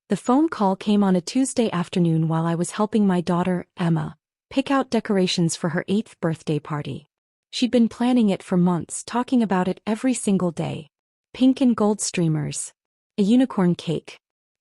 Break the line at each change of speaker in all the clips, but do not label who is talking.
The phone call came on a Tuesday afternoon while I was helping my daughter, Emma, pick out decorations for her 8th birthday party. She'd been planning it for months, talking about it every single day. Pink and gold streamers. A unicorn cake.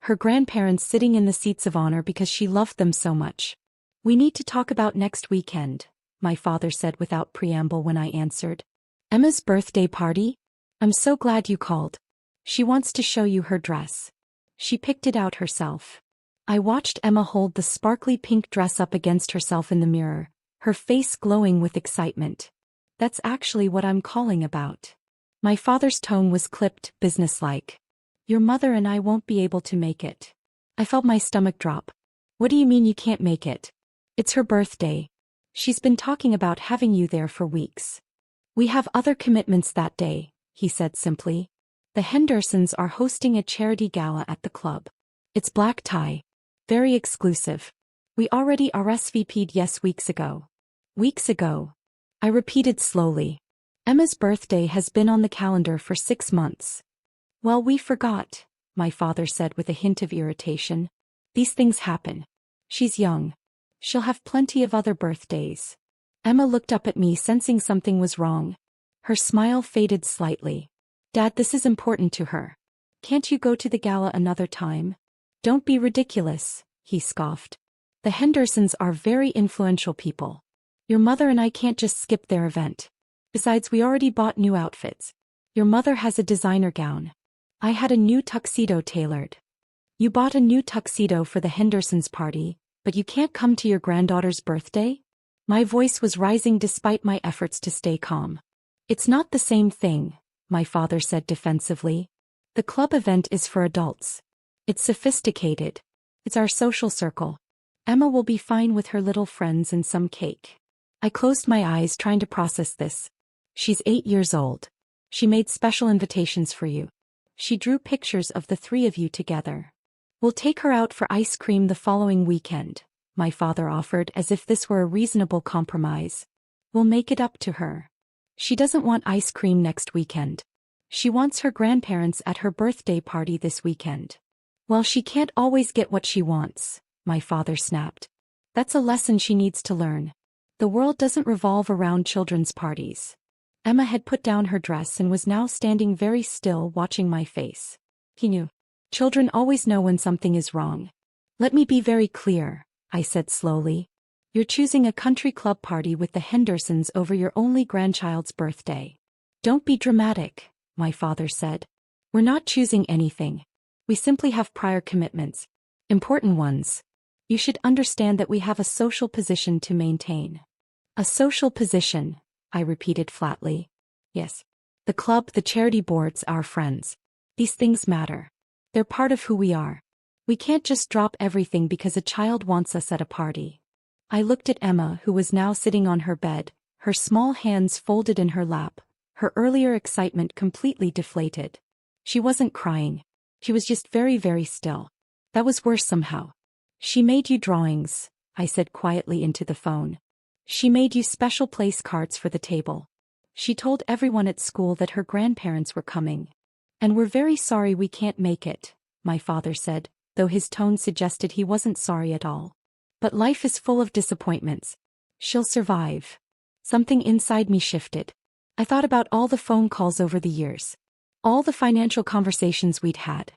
Her grandparents sitting in the seats of honor because she loved them so much. "We need to talk about next weekend," my father said without preamble when I answered. "Emma's birthday party? I'm so glad you called. She wants to show you her dress. She picked it out herself." I watched Emma hold the sparkly pink dress up against herself in the mirror, her face glowing with excitement. "That's actually what I'm calling about." My father's tone was clipped, businesslike. "Your mother and I won't be able to make it." I felt my stomach drop. "What do you mean you can't make it? It's her birthday. She's been talking about having you there for weeks." "We have other commitments that day," he said simply. "The Hendersons are hosting a charity gala at the club. It's black tie. Very exclusive. We already RSVP'd weeks ago." "Weeks ago?" I repeated slowly. "Emma's birthday has been on the calendar for 6 months." "Well, we forgot," my father said with a hint of irritation. "These things happen. She's young. She'll have plenty of other birthdays." Emma looked up at me, sensing something was wrong. Her smile faded slightly. "Dad, this is important to her. Can't you go to the gala another time?" "Don't be ridiculous," he scoffed. "The Hendersons are very influential people. Your mother and I can't just skip their event. Besides, we already bought new outfits. Your mother has a designer gown. I had a new tuxedo tailored." "You bought a new tuxedo for the Hendersons' party, but you can't come to your granddaughter's birthday?" My voice was rising despite my efforts to stay calm. "It's not the same thing," my father said defensively. "The club event is for adults. It's sophisticated. It's our social circle. Emma will be fine with her little friends and some cake." I closed my eyes, trying to process this. "She's 8 years old. She made special invitations for you. She drew pictures of the 3 of you together. We'll take her out for ice cream the following weekend," my father offered, as if this were a reasonable compromise. "We'll make it up to her. She doesn't want ice cream next weekend. She wants her grandparents at her birthday party this weekend." "Well, she can't always get what she wants," my father snapped. "That's a lesson she needs to learn. The world doesn't revolve around children's parties." Emma had put down her dress and was now standing very still, watching my face. He knew. Children always know when something is wrong. "Let me be very clear," I said slowly. "You're choosing a country club party with the Hendersons over your only grandchild's birthday." "Don't be dramatic," my father said. "We're not choosing anything. We simply have prior commitments. Important ones. You should understand that we have a social position to maintain." "A social position," I repeated flatly. "Yes. The club, the charity boards, our friends. These things matter. They're part of who we are. We can't just drop everything because a child wants us at a party." I looked at Emma, who was now sitting on her bed, her small hands folded in her lap, her earlier excitement completely deflated. She wasn't crying. She was just very, very still. That was worse somehow. "She made you drawings," I said quietly into the phone. "She made you special place cards for the table. She told everyone at school that her grandparents were coming. And we're very sorry we can't make it," my father said, though his tone suggested he wasn't sorry at all. "But life is full of disappointments. She'll survive." Something inside me shifted. I thought about all the phone calls over the years. All the financial conversations we'd had.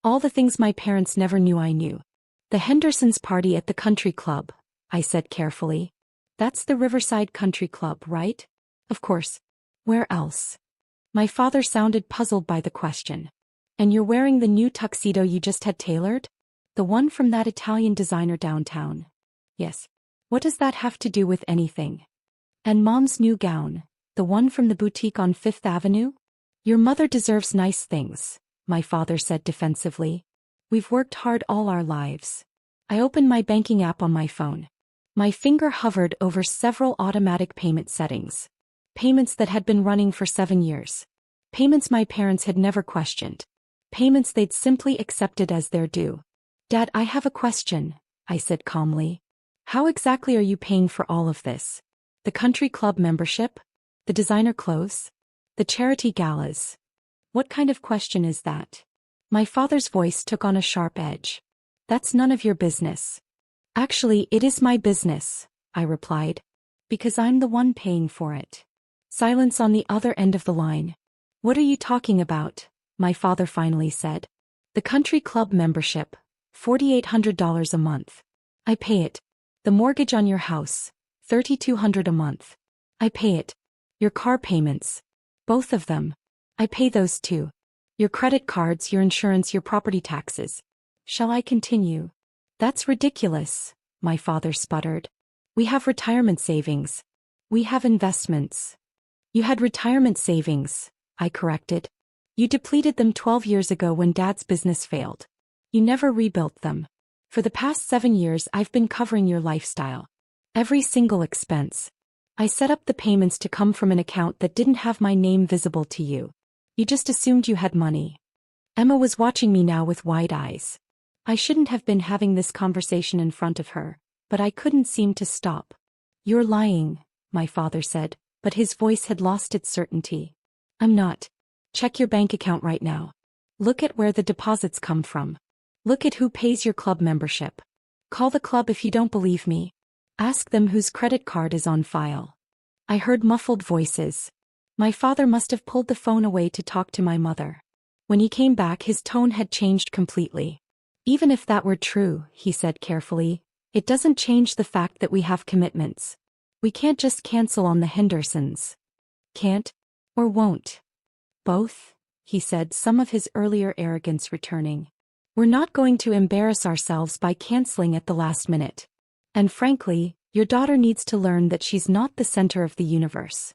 All the things my parents never knew I knew. "The Hendersons' party at the country club," I said carefully. "That's the Riverside Country Club, right?" "Of course. Where else?" My father sounded puzzled by the question. "And you're wearing the new tuxedo you just had tailored? The one from that Italian designer downtown?" "Yes. What does that have to do with anything?" "And Mom's new gown, the one from the boutique on 5th Avenue? Your mother deserves nice things," my father said defensively. "We've worked hard all our lives." I opened my banking app on my phone. My finger hovered over several automatic payment settings. Payments that had been running for 7 years. Payments my parents had never questioned. Payments they'd simply accepted as their due. "Dad, I have a question," I said calmly. "How exactly are you paying for all of this? The country club membership? The designer clothes? The charity galas? What kind of question is that?" My father's voice took on a sharp edge. That's none of your business. Actually, it is my business, I replied. Because I'm the one paying for it. Silence on the other end of the line. What are you talking about? My father finally said. The country club membership, $4,800 a month. I pay it. The mortgage on your house, $3,200 a month. I pay it. Your car payments. Both of them. I pay those too. Your credit cards, your insurance, your property taxes. Shall I continue? That's ridiculous, my father sputtered. We have retirement savings. We have investments. You had retirement savings, I corrected. You depleted them 12 years ago when Dad's business failed. You never rebuilt them. For the past 7 years I've been covering your lifestyle. Every single expense. I set up the payments to come from an account that didn't have my name visible to you. You just assumed you had money. Emma was watching me now with wide eyes. I shouldn't have been having this conversation in front of her, but I couldn't seem to stop. You're lying, my father said, but his voice had lost its certainty. I'm not. Check your bank account right now. Look at where the deposits come from. Look at who pays your club membership. Call the club if you don't believe me. Ask them whose credit card is on file. I heard muffled voices. My father must have pulled the phone away to talk to my mother. When he came back, his tone had changed completely. Even if that were true, he said carefully, it doesn't change the fact that we have commitments. We can't just cancel on the Hendersons. Can't? Or won't? Both? He said, some of his earlier arrogance returning. We're not going to embarrass ourselves by canceling at the last minute. And frankly, your daughter needs to learn that she's not the center of the universe.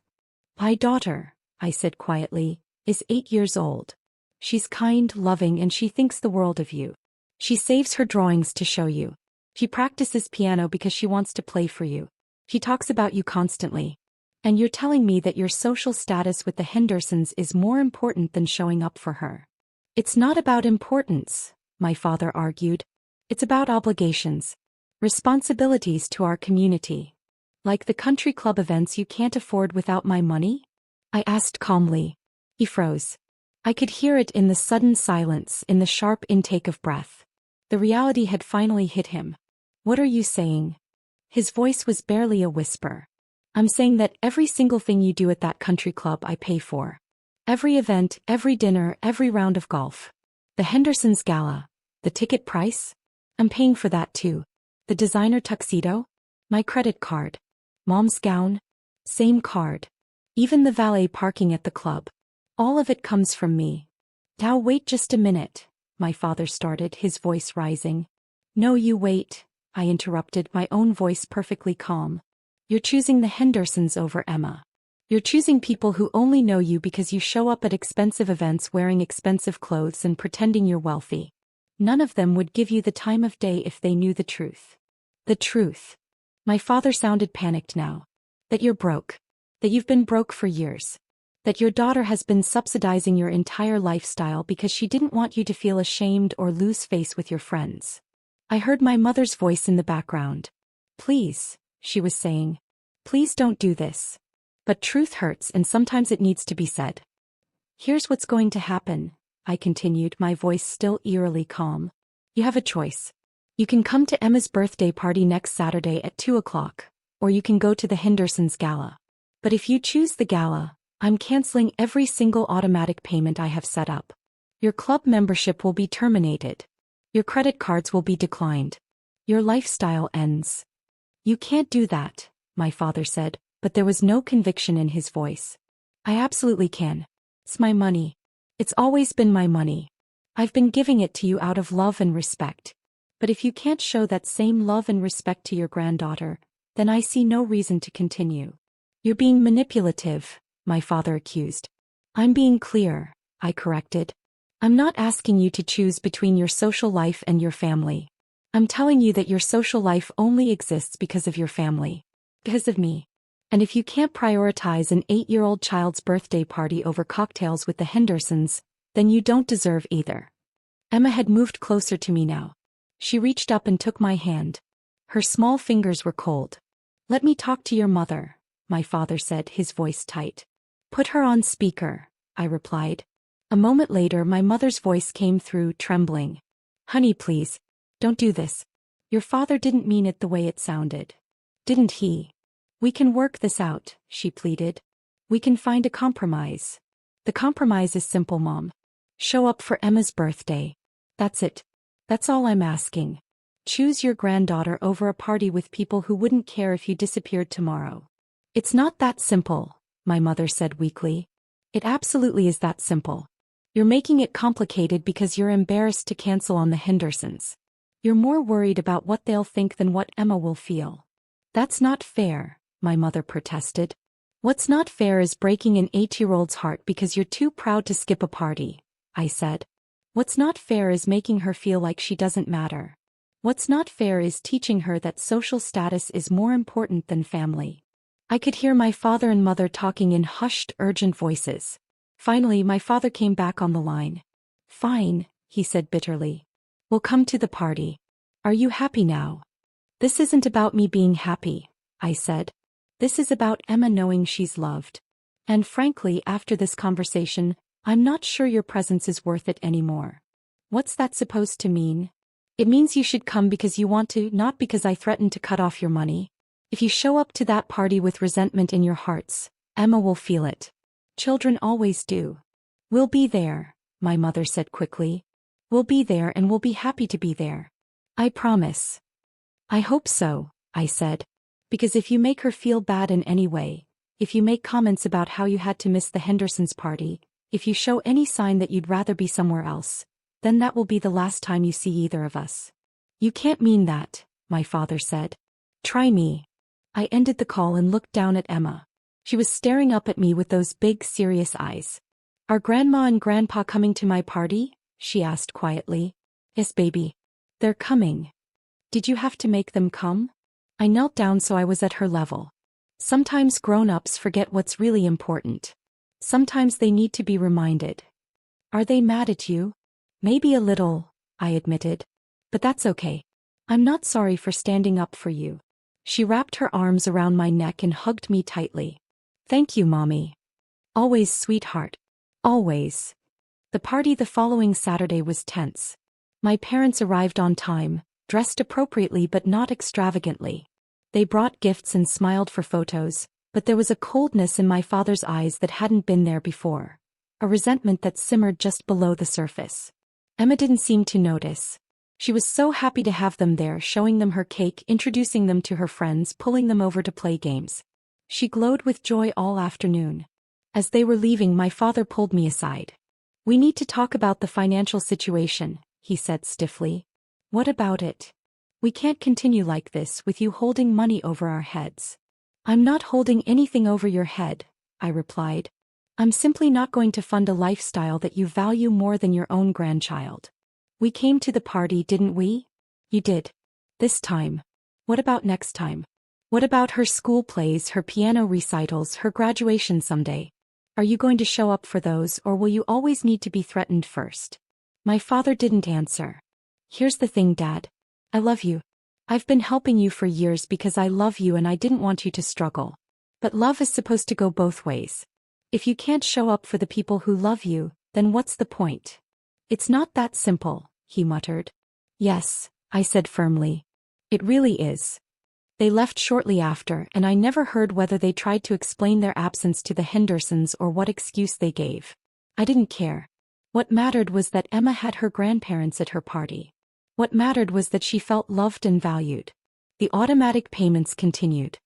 My daughter, I said quietly, is 8 years old. She's kind, loving, and she thinks the world of you. She saves her drawings to show you. She practices piano because she wants to play for you. She talks about you constantly. And you're telling me that your social status with the Hendersons is more important than showing up for her. It's not about importance, my father argued. It's about obligations. Responsibilities to our community. Like the country club events you can't afford without my money? I asked calmly. He froze. I could hear it in the sudden silence, in the sharp intake of breath. The reality had finally hit him. What are you saying? His voice was barely a whisper. I'm saying that every single thing you do at that country club I pay for. Every event, every dinner, every round of golf. The Hendersons gala. The ticket price? I'm paying for that too. The designer tuxedo? My credit card. Mom's gown? Same card. Even the valet parking at the club. All of it comes from me. Now wait just a minute, my father started, his voice rising. No, you wait, I interrupted, my own voice perfectly calm. You're choosing the Hendersons over Emma. You're choosing people who only know you because you show up at expensive events wearing expensive clothes and pretending you're wealthy. None of them would give you the time of day if they knew the truth. The truth. My father sounded panicked now. That you're broke. That you've been broke for years. That your daughter has been subsidizing your entire lifestyle because she didn't want you to feel ashamed or lose face with your friends. I heard my mother's voice in the background. Please, she was saying. Please don't do this. But truth hurts and sometimes it needs to be said. Here's what's going to happen, I continued, my voice still eerily calm. You have a choice. You can come to Emma's birthday party next Saturday at 2 o'clock, or you can go to the Hendersons gala. But if you choose the gala, I'm canceling every single automatic payment I have set up. Your club membership will be terminated. Your credit cards will be declined. Your lifestyle ends. You can't do that, my father said, but there was no conviction in his voice. I absolutely can. It's my money. It's always been my money. I've been giving it to you out of love and respect. But if you can't show that same love and respect to your granddaughter, then I see no reason to continue. You're being manipulative, my father accused. I'm being clear, I corrected. I'm not asking you to choose between your social life and your family. I'm telling you that your social life only exists because of your family. Because of me. And if you can't prioritize an 8-year-old child's birthday party over cocktails with the Hendersons, then you don't deserve either. Emma had moved closer to me now. She reached up and took my hand. Her small fingers were cold. Let me talk to your mother, my father said, his voice tight. Put her on speaker, I replied. A moment later my mother's voice came through, trembling. Honey, please. Don't do this. Your father didn't mean it the way it sounded. Didn't he? We can work this out, she pleaded. We can find a compromise. The compromise is simple, Mom. Show up for Emma's birthday. That's it. That's all I'm asking. Choose your granddaughter over a party with people who wouldn't care if you disappeared tomorrow. It's not that simple, my mother said weakly. It absolutely is that simple. You're making it complicated because you're embarrassed to cancel on the Hendersons. You're more worried about what they'll think than what Emma will feel. That's not fair, my mother protested. What's not fair is breaking an 8-year-old's heart because you're too proud to skip a party, I said. What's not fair is making her feel like she doesn't matter. What's not fair is teaching her that social status is more important than family. I could hear my father and mother talking in hushed, urgent voices. Finally, my father came back on the line. Fine, he said bitterly. We'll come to the party. Are you happy now? This isn't about me being happy, I said. This is about Emma knowing she's loved. And frankly, after this conversation, I'm not sure your presence is worth it anymore. What's that supposed to mean? It means you should come because you want to, not because I threatened to cut off your money. If you show up to that party with resentment in your hearts, Emma will feel it. Children always do. We'll be there, my mother said quickly. We'll be there and we'll be happy to be there. I promise. I hope so, I said. Because if you make her feel bad in any way, if you make comments about how you had to miss the Hendersons' party, if you show any sign that you'd rather be somewhere else, then that will be the last time you see either of us. You can't mean that, my father said. Try me. I ended the call and looked down at Emma. She was staring up at me with those big, serious eyes. Are Grandma and Grandpa coming to my party? She asked quietly. Yes, baby. They're coming. Did you have to make them come? I knelt down so I was at her level. Sometimes grown-ups forget what's really important. Sometimes they need to be reminded. Are they mad at you? Maybe a little, I admitted. But that's okay. I'm not sorry for standing up for you. She wrapped her arms around my neck and hugged me tightly. Thank you, Mommy. Always, sweetheart. Always. The party the following Saturday was tense. My parents arrived on time, dressed appropriately but not extravagantly. They brought gifts and smiled for photos, but there was a coldness in my father's eyes that hadn't been there before. A resentment that simmered just below the surface. Emma didn't seem to notice. She was so happy to have them there, showing them her cake, introducing them to her friends, pulling them over to play games. She glowed with joy all afternoon. As they were leaving, my father pulled me aside. We need to talk about the financial situation, he said stiffly. What about it? We can't continue like this with you holding money over our heads. I'm not holding anything over your head, I replied. I'm simply not going to fund a lifestyle that you value more than your own grandchild. We came to the party, didn't we? You did. This time. What about next time? What about her school plays, her piano recitals, her graduation someday? Are you going to show up for those, or will you always need to be threatened first? My father didn't answer. Here's the thing, Dad. I love you. I've been helping you for years because I love you and I didn't want you to struggle. But love is supposed to go both ways. If you can't show up for the people who love you, then what's the point? It's not that simple, he muttered. Yes, I said firmly. It really is. They left shortly after, and I never heard whether they tried to explain their absence to the Hendersons or what excuse they gave. I didn't care. What mattered was that Emma had her grandparents at her party. What mattered was that she felt loved and valued. The automatic payments continued.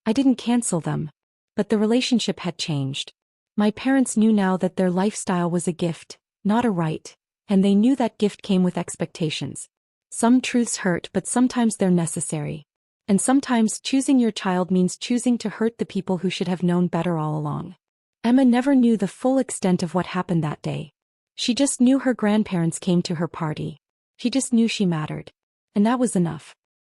I didn't cancel them. But the relationship had changed. My parents knew now that their lifestyle was a gift, not a right, and they knew that gift came with expectations. Some truths hurt, but sometimes they're necessary. And sometimes choosing your child means choosing to hurt the people who should have known better all along. Emma never knew the full extent of what happened that day. She just knew her grandparents came to her party. She just knew she mattered. And that was enough.